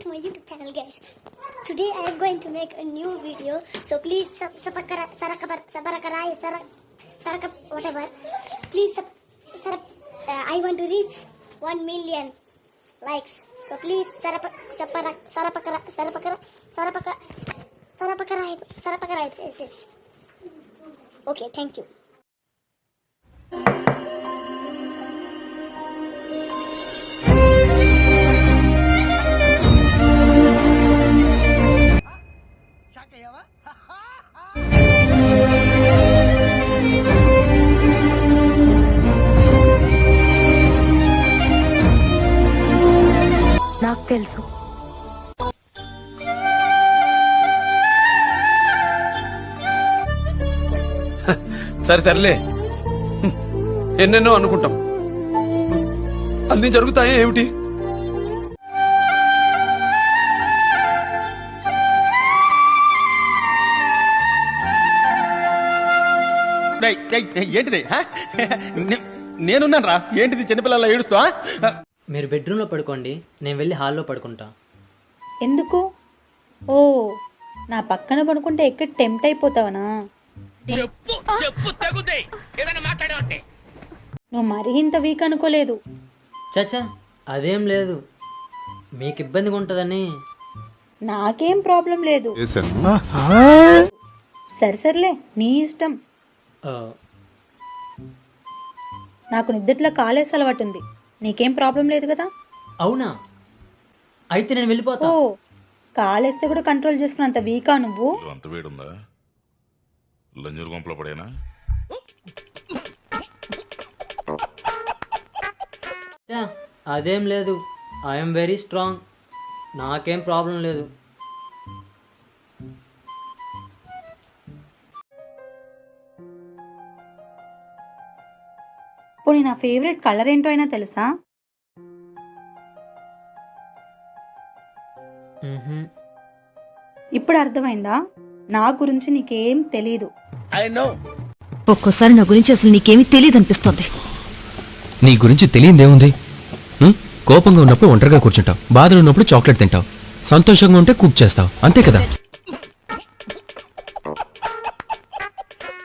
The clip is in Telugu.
to my YouTube channel, guys. Today I am going to make a new video, so please whatever. Please I want to reach 1 million likes. So please yes. Okay, thank you. నాకు తెలుసు. సరే తరలే, ఎన్నెన్నో అనుకుంటాం, అన్ని జరుగుతాయా ఏమిటి? ఏంటిది? నేనున్నాను రా. ఏంటిది చిన్నపిల్లల ఏడుస్తా? మీరు బెడ్రూమ్లో పడుకోండి, నేను వెళ్ళి హాల్లో పడుకుంటా. ఎందుకు? ఓ, నా పక్కన పడుకుంటే ఎక్కడ టెంప్ట్ అయిపోతావనా? నువ్వు మరీ ఇంత వీక్ అనుకోలేదు. చచ్చా, అదేం లేదు, మీకు ఇబ్బందిగా ఉంటుందని. నాకేం ప్రాబ్లం లేదు. సరేలే, నీ ఇష్టం. నాకు నిద్రలో కాలేసి అలవాటు ఉంది, నీకేం ప్రాబ్లం లేదు కదా? అవునా? అయితే నేను వెళ్ళిపోతా. ఓ, కాలేస్తే కూడా కంట్రోల్ చేసుకున్నంత వీకా నువ్వు? అంత వేడుందా? లంజూరు గుంపలో పడేనా? అదేం లేదు, ఐఎమ్ వెరీ స్ట్రాంగ్, నాకేం ప్రాబ్లం లేదు. పోనీ నా ఫేవరెట్ కలర్ ఏంటో అయినా తెలుసా? ఇప్పుడు అర్థమైందా? నా గురించి నీకేం తెలీదు. ఒక్కోసారి నా గురించి అసలు నీకేమీ తెలియదు అనిపిస్తుంది. నీ గురించి తెలియదేముంది? కోపంగా ఉన్నప్పుడు ఒంటరిగా కూర్చుంటావు, బాధలు ఉన్నప్పుడు చాక్లెట్ తింటావు, సంతోషంగా ఉంటే కుక్ చేస్తావు, అంతే కదా.